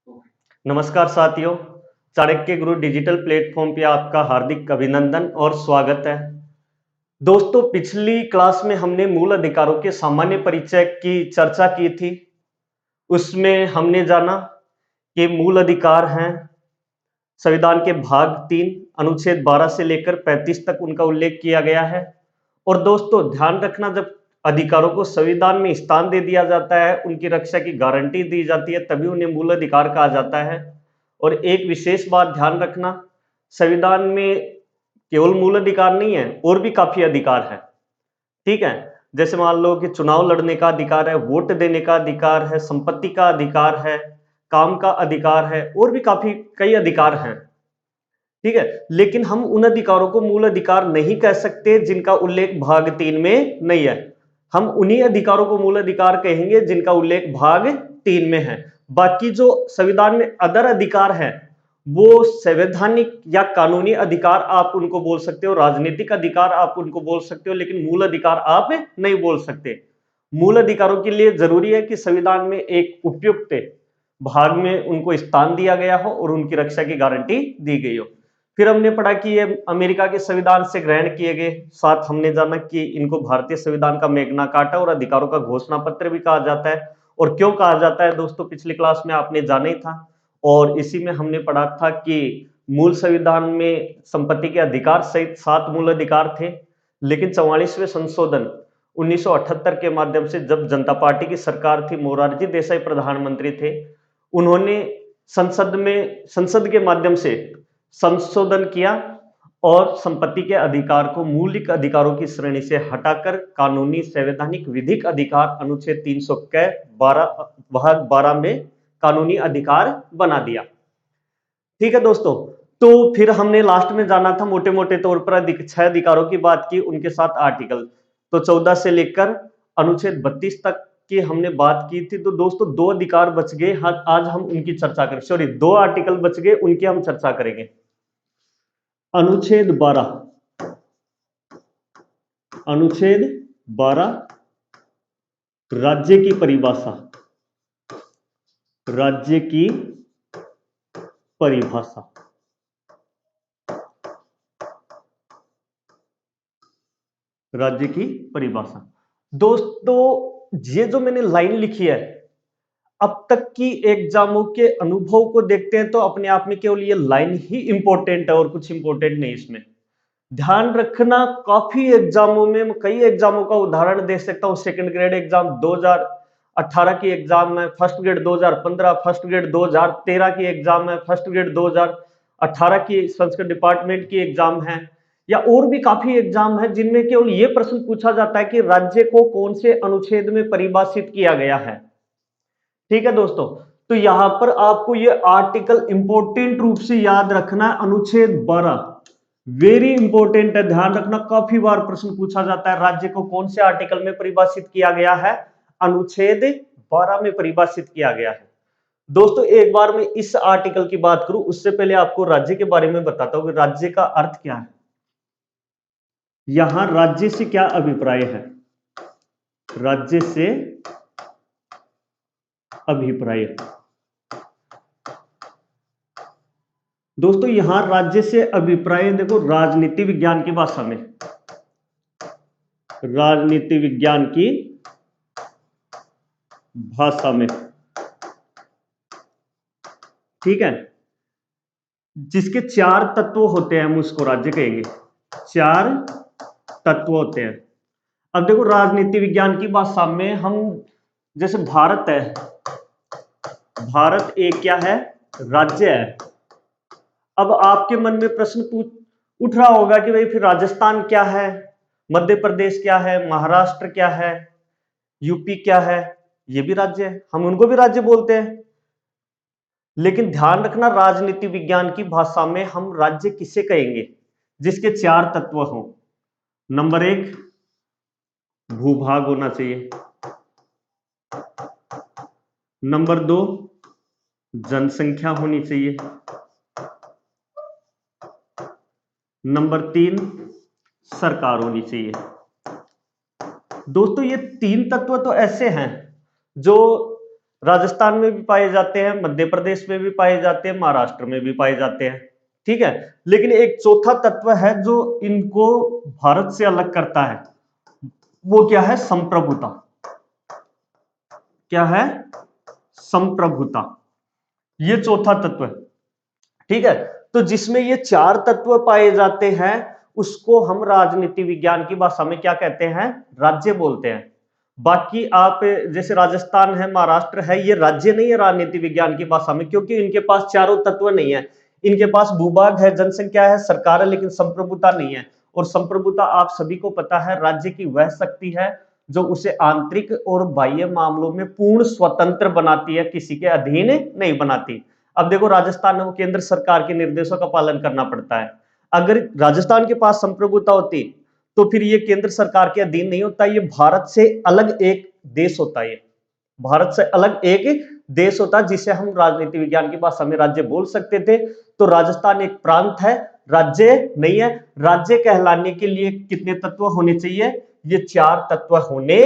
नमस्कार साथियों, चाणक्य गुरु digital platform पे आपका हार्दिक अभिनंदन और स्वागत है। दोस्तों, पिछली क्लास में हमने मूल अधिकारों के सामान्य परिचय की चर्चा की थी। उसमें हमने जाना कि मूल अधिकार हैं संविधान के भाग 3 अनुच्छेद 12 से लेकर 35 तक उनका उल्लेख किया गया है। और दोस्तों ध्यान रखना, जब अधिकारों को संविधान में स्थान दे दिया जाता है, उनकी रक्षा की गारंटी दी जाती है, तभी उन्हें मूल अधिकार कहा जाता है। और एक विशेष बात ध्यान रखना, संविधान में केवल मूल अधिकार नहीं है, और भी काफी अधिकार है। ठीक है, जैसे मान लो कि चुनाव लड़ने का अधिकार है, वोट देने का अधिकार है, संपत्ति का अधिकार है, काम का अधिकार है, और भी काफी कई अधिकार हैं। ठीक है, लेकिन हम उन अधिकारों को मूल अधिकार नहीं कह सकते जिनका उल्लेख भाग 3 में नहीं है। हम उन्हीं अधिकारों को मूल अधिकार कहेंगे जिनका उल्लेख भाग 3 में है। बाकी जो संविधान में अदर अधिकार है, वो संवैधानिक या कानूनी अधिकार आप उनको बोल सकते हो, राजनीतिक अधिकार आप उनको बोल सकते हो, लेकिन मूल अधिकार आप नहीं बोल सकते। मूल अधिकारों के लिए जरूरी है कि संविधान में एक उपयुक्त भाग में उनको स्थान दिया गया हो और उनकी रक्षा की गारंटी दी गई हो। फिर हमने पढ़ा कि ये अमेरिका के संविधान से ग्रहण किए गए। साथ हमने जाना कि इनको भारतीय संविधान का मैग्ना कार्टा और अधिकारों का घोषणा पत्र भी कहा जाता है। और क्यों कहा जाता है दोस्तों, पिछली क्लास में आपने जाना ही था। और इसी में हमने पढ़ा था कि मूल संविधान में संपत्ति के अधिकार सहित 7 मूल अधिकार थे, लेकिन 44वें संशोधन 1978 के माध्यम से, जब जनता पार्टी की सरकार थी, मोरारजी देसाई प्रधानमंत्री थे, उन्होंने संसद के माध्यम से संशोधन किया और संपत्ति के अधिकार को मौलिक अधिकारों की श्रेणी से हटाकर कानूनी संवैधानिक विधिक अधिकार अनुच्छेद 300 के 12 में कानूनी अधिकार बना दिया। ठीक है दोस्तों, तो फिर हमने लास्ट में जाना था, मोटे मोटे तौर पर 6 अधिकारों की बात की, उनके साथ आर्टिकल। तो 14 से लेकर अनुच्छेद 32 तक की हमने बात की थी। तो दोस्तों 2 अधिकार बच गए, आज हम उनकी चर्चा करें। सॉरी, 2 आर्टिकल बच गए, उनकी हम चर्चा करेंगे। अनुच्छेद 12 राज्य की परिभाषा। राज्य की परिभाषा, राज्य की परिभाषा। दोस्तों ये जो मैंने लाइन लिखी है, अब तक की एग्जामों के अनुभव को देखते हैं तो अपने आप में केवल ये लाइन ही इंपॉर्टेंट है और कुछ इंपॉर्टेंट नहीं। इसमें ध्यान रखना, काफी एग्जामों में, कई एग्जामों का उदाहरण दे सकता हूं। सेकंड ग्रेड एग्जाम 2018 की एग्जाम है, फर्स्ट ग्रेड 2015, फर्स्ट ग्रेड 2013 की एग्जाम है, फर्स्ट ग्रेड 2018 की संस्कृत डिपार्टमेंट की एग्जाम है, या और भी काफी एग्जाम है जिनमें केवल यह प्रश्न पूछा जाता है कि राज्य को कौन से अनुच्छेद में परिभाषित किया गया है। ठीक है दोस्तों, तो यहां पर आपको यह आर्टिकल इंपॉर्टेंट रूप से याद रखना है। अनुच्छेद 12 वेरी इंपॉर्टेंट है, ध्यान रखना, काफी बार प्रश्न पूछा जाता है, राज्य को कौन से आर्टिकल में परिभाषित किया गया है? अनुच्छेद 12 में परिभाषित किया गया है। दोस्तों एक बार मैं इस आर्टिकल की बात करूं, उससे पहले आपको राज्य के बारे में बताता हूं कि राज्य का अर्थ क्या है। यहां राज्य से क्या अभिप्राय है? राज्य से अभिप्राय। दोस्तों यहां राज्य से अभिप्राय देखो, राजनीति विज्ञान की भाषा में, राजनीति विज्ञान की भाषा में, ठीक है, जिसके 4 तत्व होते हैं, हम उसको राज्य कहेंगे। 4 तत्व होते हैं। अब देखो राजनीति विज्ञान की भाषा में हम, जैसे भारत है, भारत एक क्या है? राज्य है। अब आपके मन में प्रश्न उठ रहा होगा कि भाई फिर राजस्थान क्या है, मध्य प्रदेश क्या है, महाराष्ट्र क्या है, यूपी क्या है? ये भी राज्य है, हम उनको भी राज्य बोलते हैं। लेकिन ध्यान रखना, राजनीति विज्ञान की भाषा में हम राज्य किसे कहेंगे? जिसके 4 तत्व हों। नंबर 1 भूभाग होना चाहिए। नंबर 2 जनसंख्या होनी चाहिए। नंबर 3 सरकार होनी चाहिए। दोस्तों ये 3 तत्व तो ऐसे हैं जो राजस्थान में भी पाए जाते हैं, मध्य प्रदेश में भी पाए जाते हैं, महाराष्ट्र में भी पाए जाते हैं। ठीक है, लेकिन एक चौथा तत्व है जो इनको भारत से अलग करता है, वो क्या है? संप्रभुता। क्या है? संप्रभुता, ये चौथा तत्व है। ठीक है, तो जिसमें ये चार तत्व पाए जाते हैं उसको हम राजनीति विज्ञान की भाषा में क्या कहते हैं? राज्य बोलते हैं। बाकी आप जैसे राजस्थान है, महाराष्ट्र है, ये राज्य नहीं है राजनीति विज्ञान की भाषा में, क्योंकि इनके पास चारों तत्व नहीं है। इनके पास भूभाग है, जनसंख्या है, सरकार है, लेकिन संप्रभुता नहीं है। और संप्रभुता आप सभी को पता है, राज्य की वह शक्ति है जो उसे आंतरिक और बाह्य मामलों में पूर्ण स्वतंत्र बनाती है, किसी के अधीन नहीं बनाती। अब देखो, राजस्थान में वो केंद्र सरकार के निर्देशों का पालन करना पड़ता है। अगर राजस्थान के पास संप्रभुता होती तो फिर ये केंद्र सरकार के अधीन नहीं होता, ये भारत से अलग एक देश होता है। भारत से अलग एक देश होता जिसे हम राजनीति विज्ञान की भाषा में राज्य बोल सकते थे। तो राजस्थान एक प्रांत है, राज्य नहीं है। राज्य कहलाने के लिए कितने तत्व होने चाहिए? ये चार तत्व होने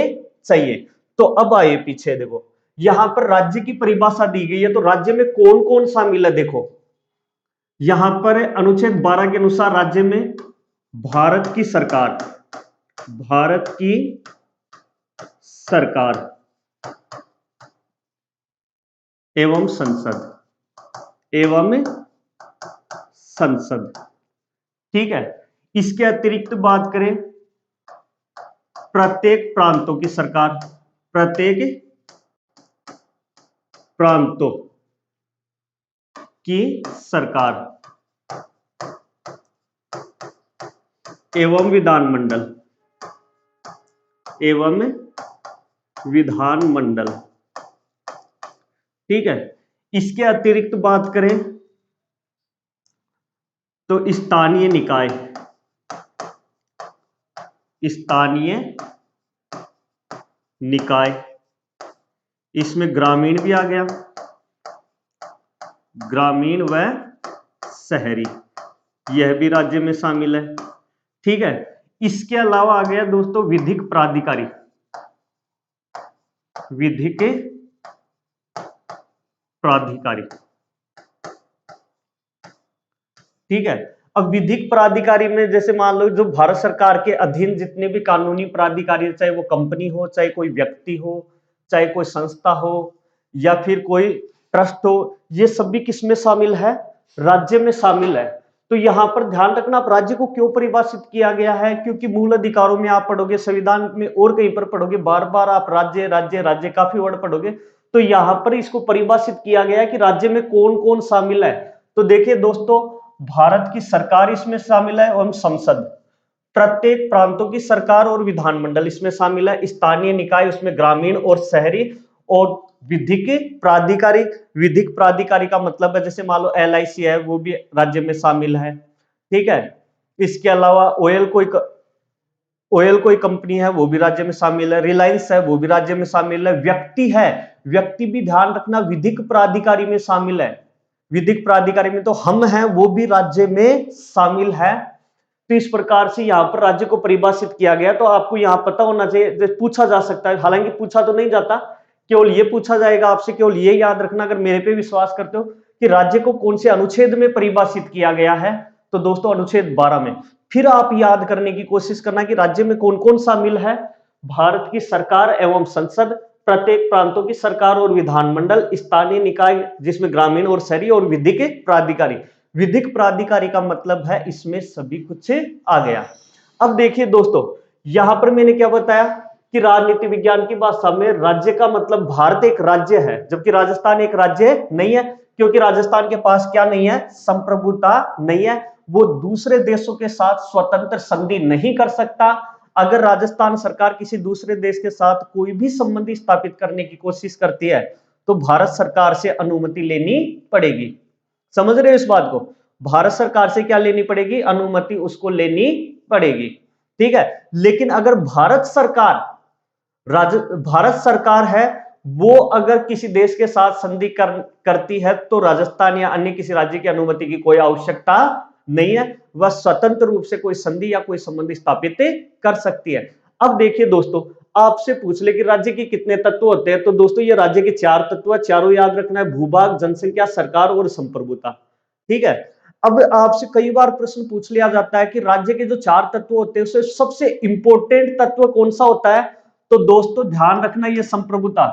चाहिए। तो अब आइए पीछे, देखो यहां पर राज्य की परिभाषा दी गई है, तो राज्य में कौन कौन शामिल है? देखो यहां पर अनुच्छेद 12 के अनुसार राज्य में भारत की सरकार, भारत की सरकार एवं संसद, एवं संसद। ठीक है, इसके अतिरिक्त बात करें प्रत्येक प्रांतों की सरकार, प्रत्येक प्रांतों की सरकार एवं विधानमंडल, एवं विधानमंडल। ठीक है, इसके अतिरिक्त बात करें तो स्थानीय निकाय, स्थानीय निकाय, इसमें ग्रामीण भी आ गया, ग्रामीण व शहरी, यह भी राज्य में शामिल है। ठीक है, इसके अलावा आ गया दोस्तों विधिक प्राधिकारी, विधिक प्राधिकारी। ठीक है, अब विधिक प्राधिकारी में जैसे मान लो जो भारत सरकार के अधीन जितने भी कानूनी प्राधिकारी, चाहे वो कंपनी हो, चाहे कोई व्यक्ति हो, चाहे कोई संस्था हो, या फिर कोई ट्रस्ट हो, ये सभी किसमें शामिल है? राज्य में शामिल है। तो यहां पर ध्यान रखना, आप राज्य को क्यों परिभाषित किया गया है? क्योंकि मूल अधिकारों में आप पढ़ोगे, संविधान में और कहीं पर पढ़ोगे, बार बार आप राज्य राज्य राज्य काफी वर्ड पढ़ोगे, तो यहां पर इसको परिभाषित किया गया है कि राज्य में कौन कौन शामिल है। तो देखिए दोस्तों, भारत की सरकार इसमें शामिल है एवं संसद, प्रत्येक प्रांतों की सरकार और विधानमंडल इसमें शामिल है, स्थानीय निकाय उसमें ग्रामीण और शहरी, और विधिक प्राधिकारी, विधिक प्राधिकारी का मतलब है जैसे मान लो LIC है, वो भी राज्य में शामिल है। ठीक है, इसके अलावा ऑयल कोई कंपनी है, वो भी राज्य में शामिल है, रिलायंस है, वो भी राज्य में शामिल है, व्यक्ति है, व्यक्ति भी ध्यान रखना विधिक प्राधिकारी में शामिल है, विधिक प्राधिकारी में तो हम हैं, वो भी राज्य में शामिल है। तो इस प्रकार से यहां पर राज्य को परिभाषित किया गया। तो आपको यहां पता होना चाहिए, पूछा जा सकता है, हालांकि पूछा तो नहीं जाता, केवल ये पूछा जाएगा आपसे, केवल ये याद रखना अगर मेरे पे विश्वास करते हो कि राज्य को कौन से अनुच्छेद में परिभाषित किया गया है, तो दोस्तों अनुच्छेद 12 में। फिर आप याद करने की कोशिश करना कि राज्य में कौन कौन शामिल है? भारत की सरकार एवं संसद, प्रत्येक प्रांतों की सरकार और विधानमंडल, स्थानीय निकाय जिसमें ग्रामीण और शहरी, और विधिक प्राधिकारी। विधिक प्राधिकारी का मतलब है इसमें सभी कुछ आ गया। अब देखिए दोस्तों, यहां पर मैंने क्या बताया कि राजनीति विज्ञान की भाषा में राज्य का मतलब भारत एक राज्य है, जबकि राजस्थान एक राज्य नहीं है, क्योंकि राजस्थान के पास क्या नहीं है? संप्रभुता नहीं है, वो दूसरे देशों के साथ स्वतंत्र संधि नहीं कर सकता। अगर राजस्थान सरकार किसी दूसरे देश के साथ कोई भी संबंध स्थापित करने की कोशिश करती है तो भारत सरकार से अनुमति लेनी पड़ेगी। समझ रहे हो इस बात को? भारत सरकार से क्या लेनी पड़ेगी? अनुमति उसको लेनी पड़ेगी। ठीक है, लेकिन अगर भारत सरकार है, वो अगर किसी देश के साथ संधि करती है तो राजस्थान या अन्य किसी राज्य की अनुमति की कोई आवश्यकता नहीं है, वह स्वतंत्र रूप से कोई संधि या कोई संबंध स्थापित कर सकती है। अब देखिए दोस्तों, आपसे पूछ ले कि राज्य के कितने तत्व होते हैं, तो दोस्तों ये राज्य के 4 तत्व, चारों याद रखना है, भूभाग, जनसंख्या, सरकार और संप्रभुता। ठीक है। अब आपसे कई बार प्रश्न पूछ लिया जाता है कि राज्य के जो 4 तत्व होते हैं उससे सबसे इंपॉर्टेंट तत्व कौन सा होता है, तो दोस्तों ध्यान रखना ये संप्रभुता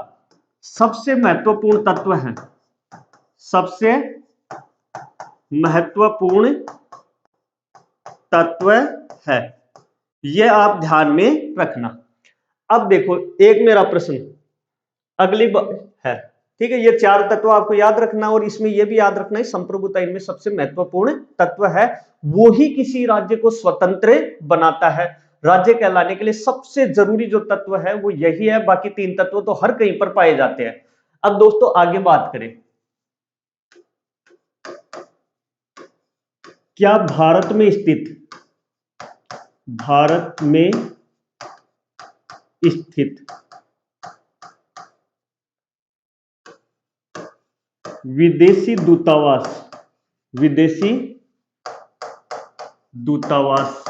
सबसे महत्वपूर्ण तत्व है, सबसे महत्वपूर्ण तत्व है, ये आप ध्यान में रखना। अब देखो एक मेरा प्रश्न अगली है, ठीक है, ये 4 तत्व आपको याद रखना और इसमें ये भी याद रखना है संप्रभुता इनमें सबसे महत्वपूर्ण तत्व है, वो ही किसी राज्य को स्वतंत्र बनाता है। राज्य कहलाने के लिए सबसे जरूरी जो तत्व है वो यही है, बाकी 3 तत्व तो हर कहीं पर पाए जाते हैं। अब दोस्तों आगे बात करें, क्या भारत में स्थित विदेशी दूतावास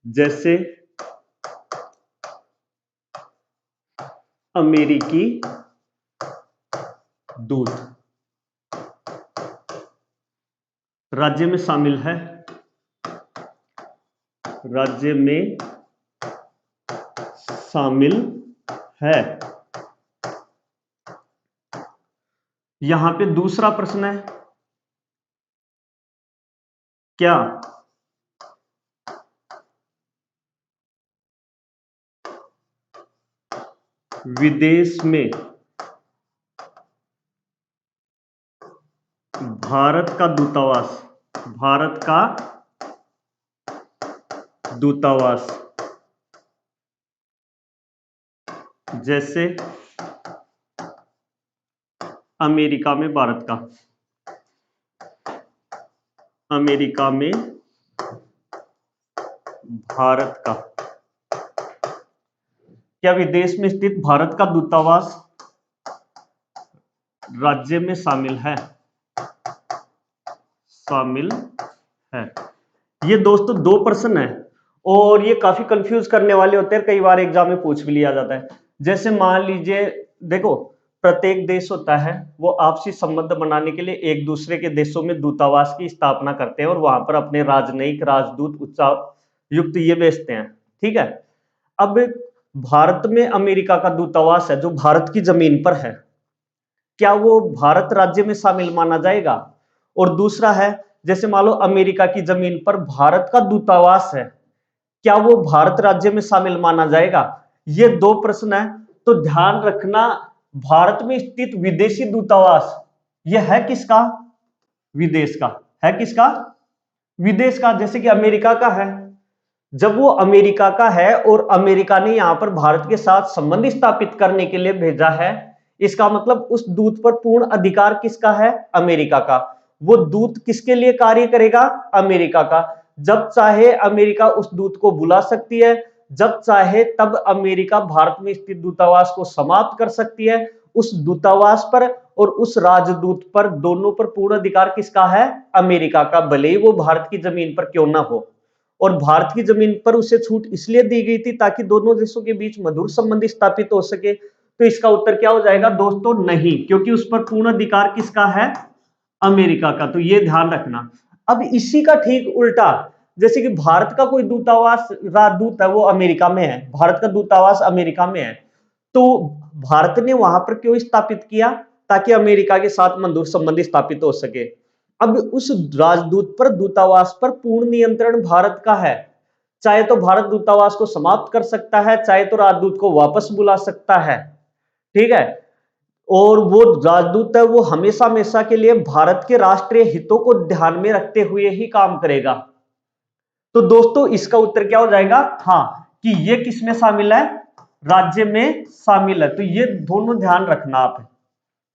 जैसे अमेरिकी दूत राज्य में शामिल है, यहां पे दूसरा प्रश्न है, क्या विदेश में भारत का दूतावास जैसे अमेरिका में भारत का क्या विदेश में स्थित भारत का दूतावास राज्य में शामिल है? ये दोस्तों 2 प्रश्न है और ये काफी कंफ्यूज करने वाले होते हैं, कई बार एग्जाम में पूछ भी लिया जाता है। जैसे मान लीजिए देखो प्रत्येक देश होता है वो आपसी संबंध बनाने के लिए एक दूसरे के देशों में दूतावास की स्थापना करते हैं और वहां पर अपने राजनयिक राजदूत उच्चायुक्त ये भेजते हैं। ठीक है। अब भारत में अमेरिका का दूतावास है जो भारत की जमीन पर है, क्या वो भारत राज्य में शामिल माना जाएगा? और दूसरा है जैसे मान लो अमेरिका की जमीन पर भारत का दूतावास है, क्या वो भारत राज्य में शामिल माना जाएगा? ये 2 प्रश्न है, तो ध्यान रखना भारत में स्थित विदेशी दूतावास यह है किसका? विदेश का है, किसका? विदेश का। जैसे कि अमेरिका का है, जब वो अमेरिका का है और अमेरिका ने यहां पर भारत के साथ संबंध स्थापित करने के लिए भेजा है, इसका मतलब उस दूत पर पूर्ण अधिकार किसका है? अमेरिका का। वो दूत किसके लिए कार्य करेगा? अमेरिका का। जब चाहे अमेरिका उस दूत को बुला सकती है, जब चाहे तब अमेरिका भारत में स्थित दूतावास को समाप्त कर सकती है। उस दूतावास पर और उस राजदूत पर दोनों पर पूर्ण अधिकार किसका है? अमेरिका का, भले ही वो भारत की जमीन पर क्यों ना हो। और भारत की जमीन पर उसे छूट इसलिए दी गई थी ताकि दोनों देशों के बीच मधुर संबंध स्थापित हो सके। तो इसका उत्तर क्या हो जाएगा दोस्तों? नहीं, क्योंकि उस पर पूर्ण अधिकार किसका है? अमेरिका का। तो ये ध्यान रखना। अब इसी का ठीक उल्टा, जैसे कि भारत का कोई दूतावास राजदूत है वो अमेरिका में है, भारत का दूतावास अमेरिका में है, तो भारत ने वहां पर क्यों स्थापित किया? ताकि अमेरिका के साथ मधुर संबंध स्थापित हो सके। अब उस राजदूत पर दूतावास पर पूर्ण नियंत्रण भारत का है, चाहे तो भारत दूतावास को समाप्त कर सकता है, चाहे तो राजदूत को वापस बुला सकता है। ठीक है। और वो राजदूत है वो हमेशा हमेशा के लिए भारत के राष्ट्रीय हितों को ध्यान में रखते हुए ही काम करेगा। तो दोस्तों इसका उत्तर क्या हो जाएगा? हाँ, कि ये किसमें शामिल है? राज्य में शामिल है। तो ये दोनों ध्यान रखना आप।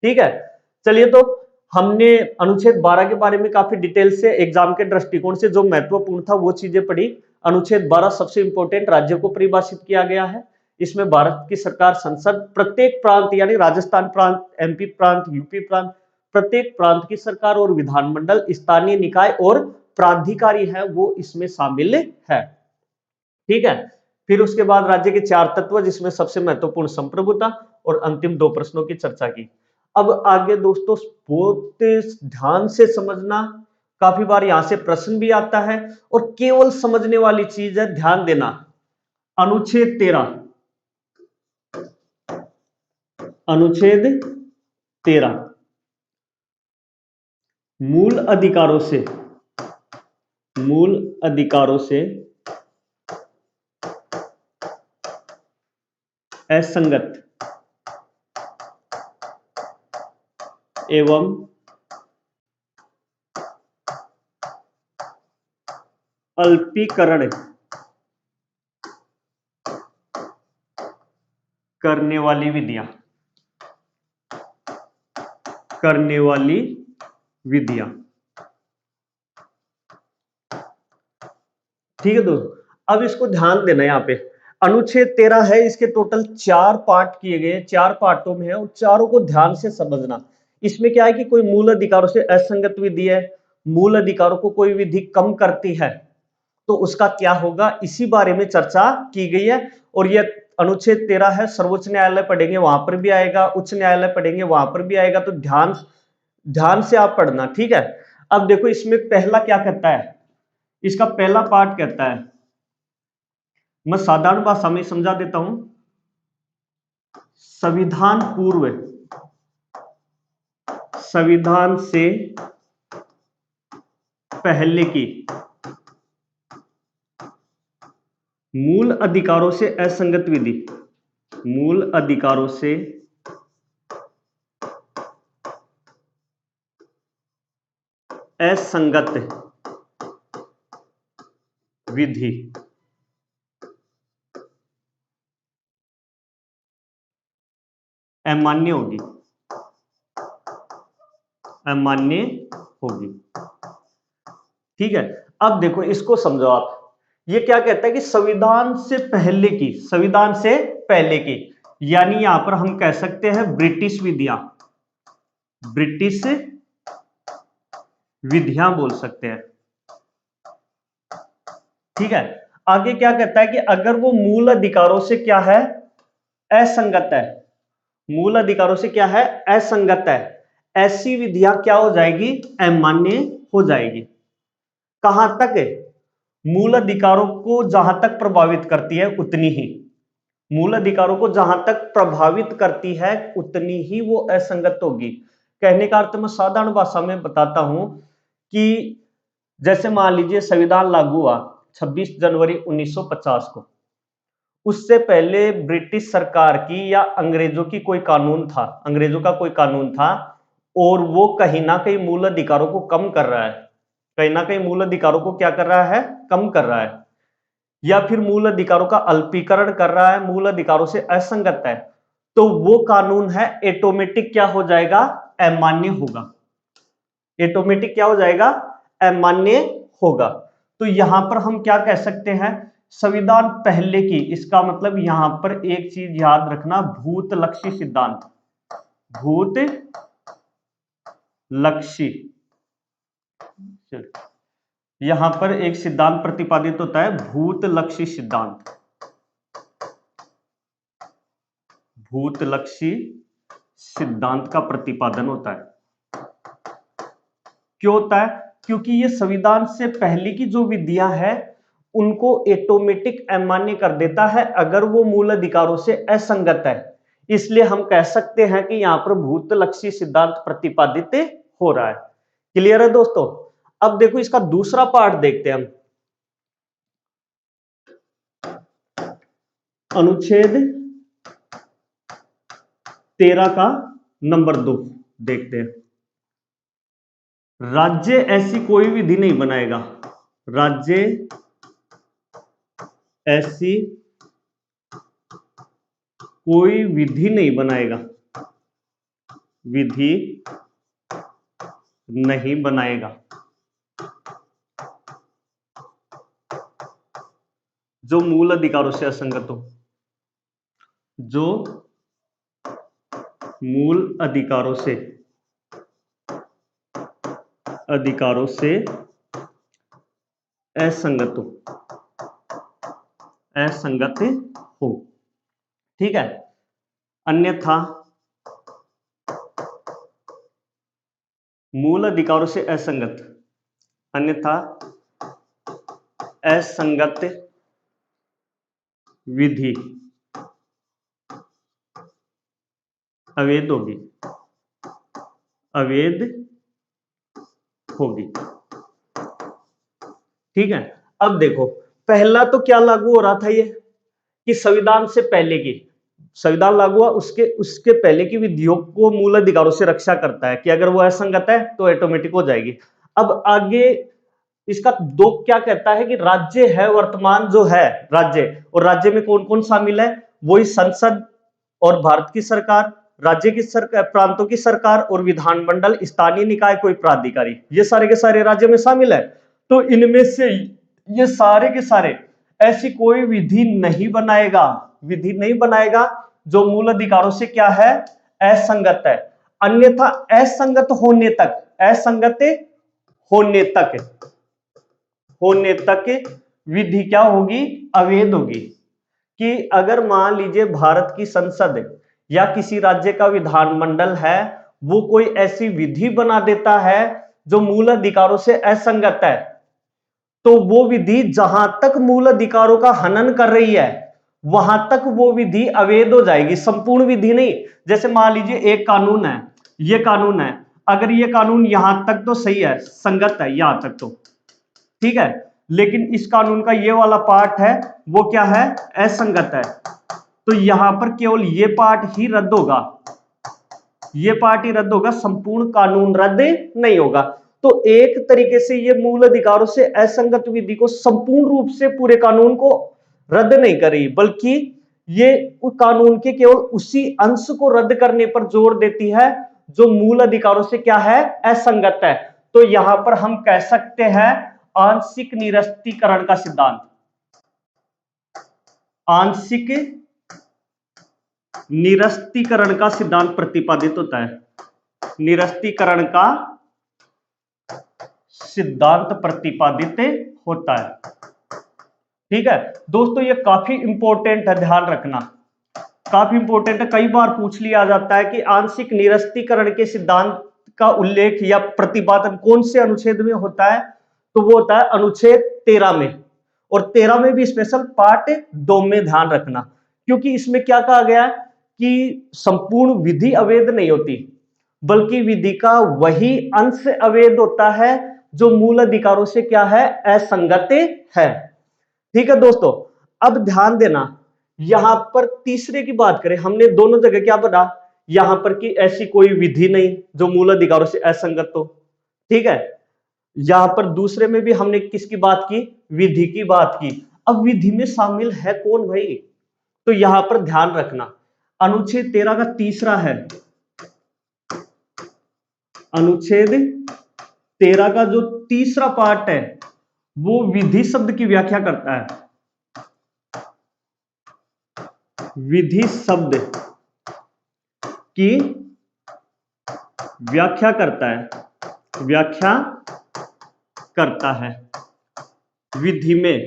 ठीक है। चलिए, तो हमने अनुच्छेद 12 के बारे में काफी डिटेल से एग्जाम के दृष्टिकोण से जो महत्वपूर्ण था वो चीजें पढ़ी। अनुच्छेद 12 सबसे इंपॉर्टेंट राज्य को परिभाषित किया गया है। इसमें भारत की सरकार संसद प्रत्येक प्रांत यानी राजस्थान प्रांत, एमपी प्रांत, यूपी प्रांत, प्रत्येक प्रांत की सरकार और विधानमंडल, स्थानीय निकाय और प्राधिकारी है वो इसमें शामिल है। ठीक है। फिर उसके बाद राज्य के 4 तत्व जिसमें सबसे महत्वपूर्ण संप्रभुता, और अंतिम 2 प्रश्नों की चर्चा की। अब आगे दोस्तों बहुत ध्यान से समझना, काफी बार यहां से प्रश्न भी आता है और केवल समझने वाली चीज है, ध्यान देना। अनुच्छेद 13, अनुच्छेद 13 मूल अधिकारों से, मूल अधिकारों से असंगत एवं अल्पीकरण करने वाली विधियां, करने वाली विधियां। ठीक है दोस्तों, अब इसको ध्यान देना। यहाँ पे अनुच्छेद 13 है, इसके टोटल 4 पार्ट किए गए, 4 पार्टों में है और चारों को ध्यान से समझना। इसमें क्या है कि कोई मूल अधिकारों से असंगत विधि है, मूल अधिकारों को कोई विधि कम करती है तो उसका क्या होगा, इसी बारे में चर्चा की गई है। और यह अनुच्छेद 13 है, सर्वोच्च न्यायालय पढ़ेंगे वहां पर भी आएगा, उच्च न्यायालय पढ़ेंगे वहां पर भी आएगा, तो ध्यान ध्यान से आप पढ़ना। ठीक है, अब देखो इसमें पहला क्या कहता है, इसका पहला पार्ट कहता है, मैं साधारण भाषा में समझा देता हूं। संविधान पूर्व, संविधान से पहले की मूल अधिकारों से असंगत विधि, मूल अधिकारों से असंगत विधि अमान्य होगी, अमान्य होगी। ठीक है, अब देखो इसको समझो आप, ये क्या कहता है कि संविधान से पहले की, संविधान से पहले की, यानी यहां पर हम कह सकते हैं ब्रिटिश विधियां, ब्रिटिश विधियां बोल सकते हैं। ठीक है, आगे क्या कहता है कि अगर वो मूल अधिकारों से क्या है, असंगत है, मूल अधिकारों से क्या है, असंगत है, ऐसी विधियां क्या हो जाएगी, अमान्य हो जाएगी। कहां तक है, मूल अधिकारों को जहां तक प्रभावित करती है उतनी ही, मूल अधिकारों को जहां तक प्रभावित करती है उतनी ही वो असंगत होगी। कहने का अर्थ मैं साधारण भाषा में बताता हूं कि जैसे मान लीजिए संविधान लागू हुआ 26 जनवरी 1950 को, उससे पहले ब्रिटिश सरकार की या अंग्रेजों की कोई कानून था, अंग्रेजों का कोई कानून था और वो कहीं ना कहीं मूल अधिकारों को कम कर रहा है, कहीं ना कहीं मूल अधिकारों को क्या कर रहा है, कम कर रहा है, या फिर मूल अधिकारों का अल्पीकरण कर रहा है, मूल अधिकारों से असंगत है, तो वो कानून है ऑटोमेटिक क्या हो जाएगा, अमान्य होगा, ऑटोमेटिक क्या हो जाएगा, अमान्य होगा। तो यहां पर हम क्या कह सकते हैं, संविधान पहले की, इसका मतलब यहां पर एक चीज याद रखना, भूत लक्षी सिद्धांत, भूत लक्षी, यहां पर एक सिद्धांत प्रतिपादित होता है, भूत लक्षी सिद्धांत, भूत लक्षी सिद्धांत का प्रतिपादन होता है। क्यों होता है, क्योंकि ये संविधान से पहले की जो विधियां हैं उनको ऑटोमेटिक अमान्य कर देता है अगर वो मूल अधिकारों से असंगत है। इसलिए हम कह सकते हैं कि यहां पर भूत लक्षी सिद्धांत प्रतिपादित हो रहा है। क्लियर है दोस्तों, अब देखो इसका दूसरा पार्ट देखते हैं हम, अनुच्छेद 13 का नंबर 2 देखते हैं। राज्य ऐसी कोई विधि नहीं बनाएगा, राज्य ऐसी कोई विधि नहीं बनाएगा, विधि नहीं बनाएगा जो मूल अधिकारों से असंगत हो, जो मूल अधिकारों से असंगत हो, असंगत हो। ठीक है, अन्यथा मूल अधिकारों से असंगत, अन्यथा असंगत विधि अवैध होगी, अवैध होगी। ठीक है, अब देखो पहला तो क्या लागू हो रहा था ये कि संविधान से पहले की, संविधान लागू हुआ उसके उसके पहले की विधियों को मूल अधिकारों से रक्षा करता है कि अगर वो असंगत है तो ऑटोमेटिक हो जाएगी। अब आगे इसका दो क्या कहता है कि राज्य है, वर्तमान जो है राज्य, और राज्य में कौन कौन शामिल है, वही संसद और भारत की सरकार, राज्य की सरकार, प्रांतों की सरकार और विधानमंडल, स्थानीय निकाय, कोई प्राधिकारी, ये सारे के सारे राज्य में शामिल है। तो इनमें से ये सारे के सारे ऐसी कोई विधि नहीं बनाएगा, विधि नहीं बनाएगा जो मूल अधिकारों से क्या है, असंगत है। अन्यथा असंगत होने तक, असंगत होने तक, होने तक विधि क्या होगी, अवैध होगी। कि अगर मान लीजिए भारत की संसद या किसी राज्य का विधानमंडल है, वो कोई ऐसी विधि बना देता है जो मूल अधिकारों से असंगत है, तो वो विधि जहां तक मूल अधिकारों का हनन कर रही है वहां तक वो विधि अवैध हो जाएगी, संपूर्ण विधि नहीं। जैसे मान लीजिए एक कानून है, ये कानून है, अगर ये कानून यहां तक तो सही है, संगत है यहां तक तो ठीक है, लेकिन इस कानून का ये वाला पार्ट है वो क्या है, असंगत है, तो यहां पर केवल ये पार्ट ही रद्द होगा, ये पार्ट ही रद्द होगा, संपूर्ण कानून रद्द नहीं होगा। तो एक तरीके से ये मूल अधिकारों से असंगत विधि को संपूर्ण रूप से पूरे कानून को रद्द नहीं कर रही, बल्कि ये कानून के केवल उसी अंश को रद्द करने पर जोर देती है जो मूल अधिकारों से क्या है, असंगत है। तो यहां पर हम कह सकते हैं आंशिक निरस्तीकरण का सिद्धांत, आंशिक निरस्तीकरण का सिद्धांत प्रतिपादित होता है, निरस्तीकरण का सिद्धांत प्रतिपादित होता है। ठीक है दोस्तों, ये काफी इंपॉर्टेंट है, ध्यान रखना, काफी इंपॉर्टेंट है, कई बार पूछ लिया जाता है कि आंशिक निरस्तीकरण के सिद्धांत का उल्लेख या प्रतिपादन कौन से अनुच्छेद में होता है, तो वो होता है अनुच्छेद 13 में, और 13 में भी स्पेशल पार्ट 2 में, ध्यान रखना, क्योंकि इसमें क्या कहा गया है कि संपूर्ण विधि अवैध नहीं होती, बल्कि विधि का वही अंश अवैध होता है जो मूल अधिकारों से क्या है, असंगत है। ठीक है दोस्तों, अब ध्यान देना, यहां पर तीसरे की बात करें, हमने दोनों जगह क्या बता, यहां पर कि ऐसी कोई विधि नहीं जो मूल अधिकारों से असंगत हो। ठीक है, यहां पर दूसरे में भी हमने किसकी बात की, विधि की बात की। अब विधि में शामिल है कौन भाई, तो यहां पर ध्यान रखना, अनुच्छेद 13 का तीसरा है, अनुच्छेद 13 का जो तीसरा पार्ट है वो विधि शब्द की व्याख्या करता है, विधि शब्द की व्याख्या करता है, व्याख्या करता है, विधि में,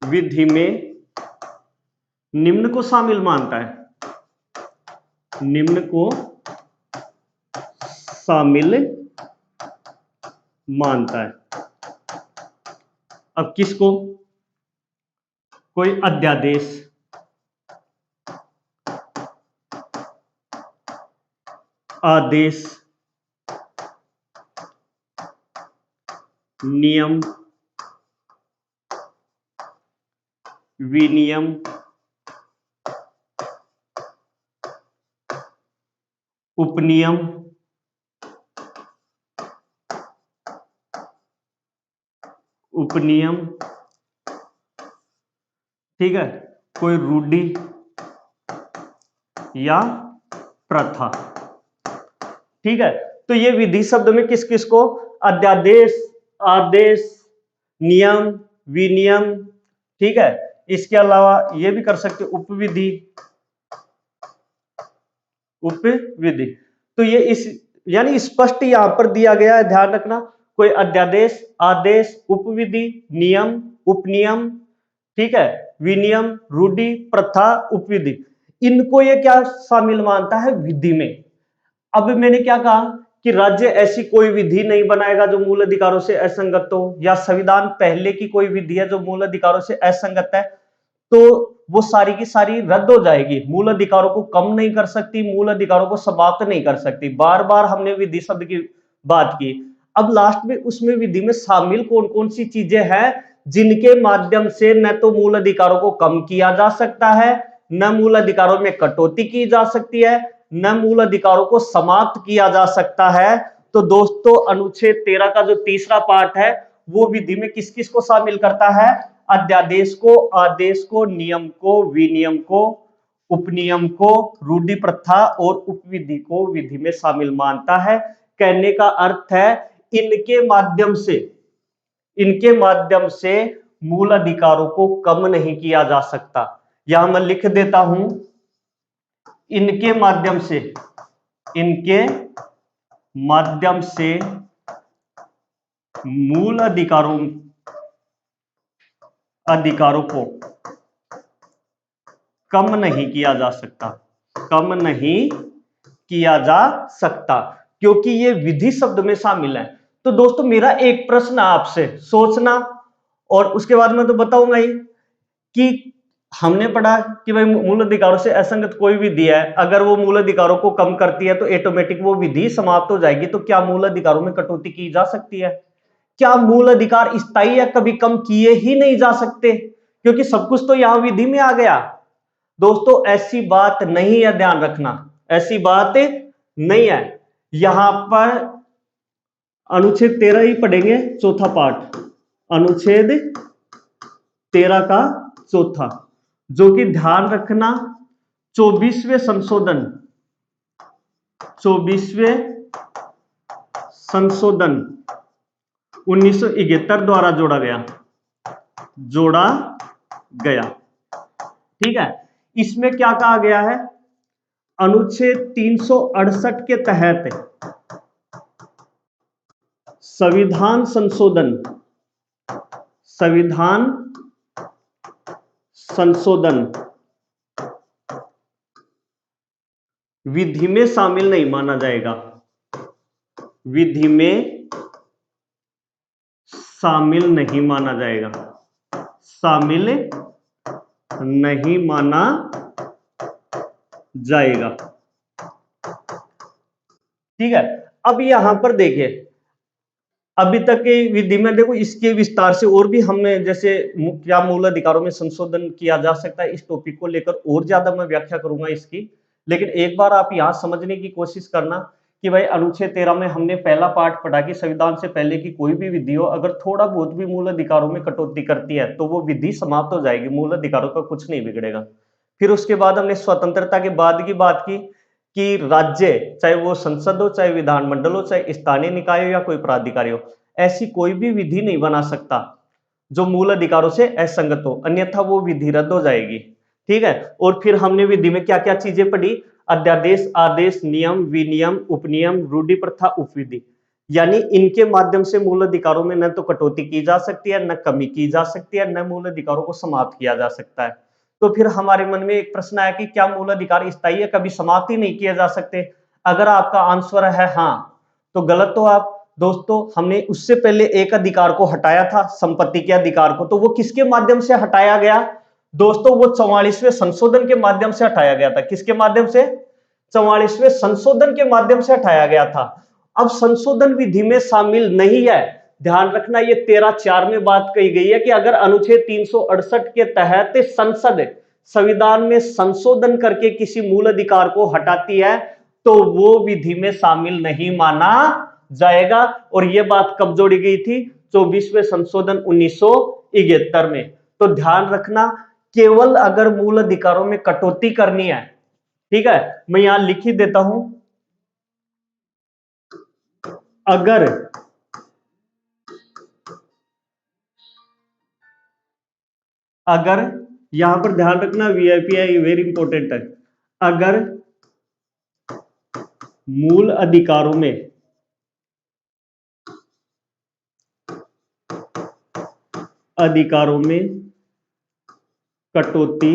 विधि में निम्न को शामिल मानता है, निम्न को शामिल मानता है। अब किसको, कोई अध्यादेश, आदेश, नियम, विनियम, उपनियम, उपनियम, ठीक है, कोई रूढ़ि या प्रथा। ठीक है, तो ये विधि शब्द में किस किस को, अध्यादेश, आदेश, नियम, विनियम, ठीक है, इसके अलावा ये भी कर सकते उपविधि, उपविधि। तो ये इस यानी स्पष्ट यहां पर दिया गया है, ध्यान रखना, कोई अध्यादेश, आदेश, उपविधि, नियम, उपनियम, ठीक है, विनियम, रूढ़ि, प्रथा, उपविधि, इनको ये क्या शामिल मानता है? विधि में। अब मैंने क्या कहा कि राज्य ऐसी कोई विधि नहीं बनाएगा जो मूल अधिकारों से असंगत हो, या संविधान पहले की कोई विधि है जो मूल अधिकारों से असंगत है, तो वो सारी की सारी रद्द हो जाएगी। मूल अधिकारों को कम नहीं कर सकती, मूल अधिकारों को समाप्त नहीं कर सकती। बार बार हमने विधि शब्द की बात की। अब लास्ट में उसमें विधि में शामिल कौन कौन सी चीजें हैं जिनके माध्यम से न तो मूल अधिकारों को कम किया जा सकता है, न मूल अधिकारों में कटौती की जा सकती है, न मूल अधिकारों को समाप्त किया जा सकता है। तो दोस्तों अनुच्छेद 13 का जो तीसरा पार्ट है वो विधि में किस किस को शामिल करता है? अध्यादेश को, आदेश को, नियम को, विनियम को, उपनियम को, रूढ़ि, प्रथा और उपविधि को विधि में शामिल मानता है। कहने का अर्थ है इनके माध्यम से मूल अधिकारों को कम नहीं किया जा सकता। यहां मैं लिख देता हूं, इनके माध्यम से मूल अधिकारों को कम नहीं किया जा सकता, क्योंकि ये विधि शब्द में शामिल है। तो दोस्तों मेरा एक प्रश्न आपसे सोचना, और उसके बाद मैं तो बताऊंगा ही कि हमने पढ़ा कि भाई मूल अधिकारों से असंगत कोई विधि है, अगर वो मूल अधिकारों को कम करती है तो ऑटोमेटिक वो विधि समाप्त हो जाएगी। तो क्या मूल अधिकारों में कटौती की जा सकती है? क्या मूल अधिकार स्थायी है, कभी कम किए ही नहीं जा सकते? क्योंकि सब कुछ तो यहां विधि में आ गया। दोस्तों ऐसी बात नहीं है, ध्यान रखना, ऐसी बात नहीं है। यहां पर अनुच्छेद 13 ही पढ़ेंगे, चौथा पार्ट, अनुच्छेद 13 का चौथा, जो कि ध्यान रखना 24वें संशोधन 1971 द्वारा जोड़ा गया। ठीक है, इसमें क्या कहा गया है? अनुच्छेद 368 के तहत संविधान संशोधन विधि में शामिल नहीं माना जाएगा, विधि में शामिल नहीं माना जाएगा, शामिल नहीं माना जाएगा। ठीक है, अब यहां पर देखिए, अभी तक की विधि में देखो, इसके विस्तार से और भी हमने, जैसे क्या मूल अधिकारों में संशोधन किया जा सकता है, इस टॉपिक को लेकर और ज्यादा मैं व्याख्या करूंगा इसकी। लेकिन एक बार आप यहां समझने की कोशिश करना कि भाई अनुच्छेद 13 में हमने पहला पार्ट पढ़ा कि संविधान से पहले की कोई भी विधि हो, अगर थोड़ा बहुत भी मूल अधिकारों में कटौती करती है तो वो विधि समाप्त हो जाएगी, मूल अधिकारों का कुछ नहीं बिगड़ेगा। फिर उसके बाद हमने स्वतंत्रता के बाद की बात की कि राज्य, चाहे वो संसद हो, चाहे विधानमंडल हो, चाहे स्थानीय निकाय हो या कोई प्राधिकारी हो, ऐसी कोई भी विधि नहीं बना सकता जो मूल अधिकारों से असंगत हो, अन्यथा वो विधि रद्द हो जाएगी। ठीक है, और फिर हमने विधि में क्या क्या चीजें पढ़ी? अध्यादेश, आदेश, नियम, विनियम, उपनियम, रूढ़ि, प्रथा, उपविधि, यानी इनके माध्यम से मूल अधिकारों में न तो कटौती की जा सकती है, न कमी की जा सकती है, न मूल अधिकारों को समाप्त किया जा सकता है। तो फिर हमारे मन में एक प्रश्न आया कि क्या मूल अधिकार स्थायी है, कभी समाप्त ही नहीं किए जा सकते? अगर आपका आंसर है हाँ, तो गलत हो आप। दोस्तों हमने उससे पहले एक अधिकार को हटाया था, संपत्ति के अधिकार को, तो वो किसके माध्यम से हटाया गया? दोस्तों वो 44वें संशोधन के माध्यम से हटाया गया था। किसके माध्यम से? 44वें संशोधन के माध्यम से हटाया गया था। अब संशोधन विधि में शामिल नहीं है, ध्यान रखना, ये 13(4) में बात कही गई है कि अगर अनुच्छेद 368 के तहत संसद संविधान में संशोधन करके किसी मूल अधिकार को हटाती है तो वो विधि में शामिल नहीं माना जाएगा। और यह बात कब जोड़ी गई थी? 24वें संशोधन 1971 में। तो ध्यान रखना, केवल अगर मूल अधिकारों में कटौती करनी है, ठीक है, मैं यहां लिख ही देता हूं, अगर यहां पर ध्यान रखना, वीआईपी है, वेरी इंपॉर्टेंट है, अगर मूल अधिकारों में अधिकारों में कटौती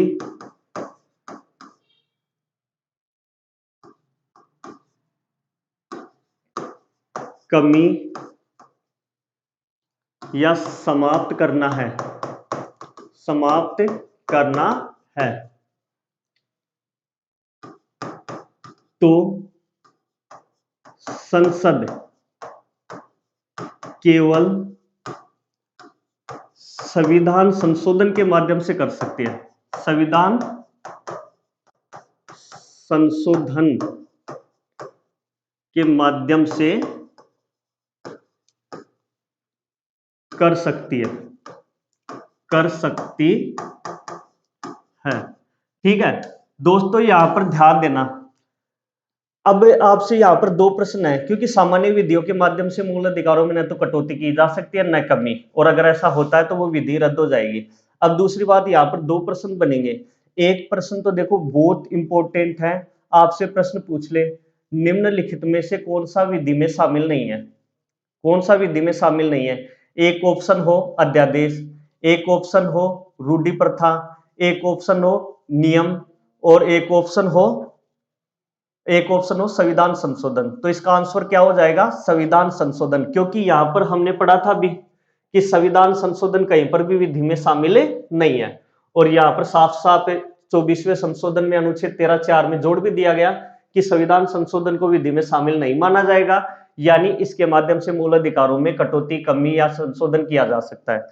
कमी या समाप्त करना है, समाप्त करना है, तो संसद केवल संविधान संशोधन के माध्यम से कर सकती है, संविधान संशोधन के माध्यम से कर सकती है, कर सकती है। ठीक है दोस्तों, यहां पर ध्यान देना। अब आपसे यहां पर दो प्रश्न है, क्योंकि सामान्य विधियों के माध्यम से मूल अधिकारों में न तो कटौती की जा सकती है न कमी, और अगर ऐसा होता है तो वो विधि रद्द हो जाएगी। अब दूसरी बात, यहां पर दो प्रश्न बनेंगे। एक प्रश्न तो देखो बहुत इंपॉर्टेंट है, आपसे प्रश्न पूछ ले, निम्नलिखित में से कौन सा विधि में शामिल नहीं है, कौन सा विधि में शामिल नहीं है। एक ऑप्शन हो अध्यादेश, एक ऑप्शन हो रूढ़ि प्रथा, एक ऑप्शन हो नियम, और एक ऑप्शन हो संविधान संशोधन। तो इसका आंसर क्या हो जाएगा, संविधान संशोधन, क्योंकि यहां पर हमने पढ़ा था भी कि संविधान संशोधन कहीं पर भी विधि में शामिल नहीं है, और यहां पर साफ साफ 24वें संशोधन में अनुच्छेद 13(4) में जोड़ भी दिया गया कि संविधान संशोधन को विधि में शामिल नहीं माना जाएगा, यानी इसके माध्यम से मूल अधिकारों में कटौती, कमी या संशोधन किया जा सकता है।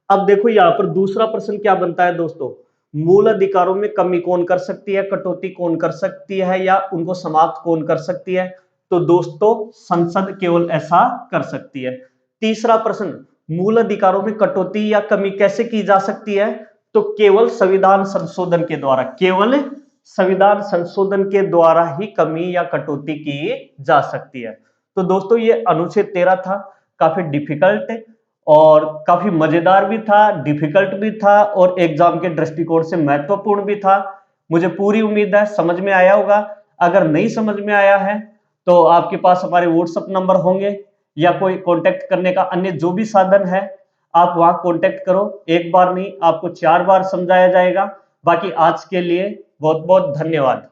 अब देखो यहां पर दूसरा प्रश्न क्या बनता है दोस्तों, मूल अधिकारों में कमी कौन कर सकती है, कटौती कौन कर सकती है, या उनको समाप्त कौन कर सकती है। तो दोस्तों संसद केवल ऐसा कर सकती है। तीसरा प्रश्न, मूल अधिकारों में कटौती या कमी कैसे की जा सकती है, तो केवल संविधान संशोधन के द्वारा, केवल संविधान संशोधन के द्वारा ही कमी या कटौती की जा सकती है। तो दोस्तों ये अनुच्छेद 13 था, काफी डिफिकल्ट और काफी मजेदार भी था, डिफिकल्ट भी था, और एग्जाम के दृष्टिकोण से महत्वपूर्ण भी था। मुझे पूरी उम्मीद है समझ में आया होगा। अगर नहीं समझ में आया है तो आपके पास हमारे व्हाट्सएप नंबर होंगे, या कोई कांटेक्ट करने का अन्य जो भी साधन है आप वहां कांटेक्ट करो। एक बार नहीं, आपको 4 बार समझाया जाएगा। बाकी आज के लिए बहुत बहुत धन्यवाद।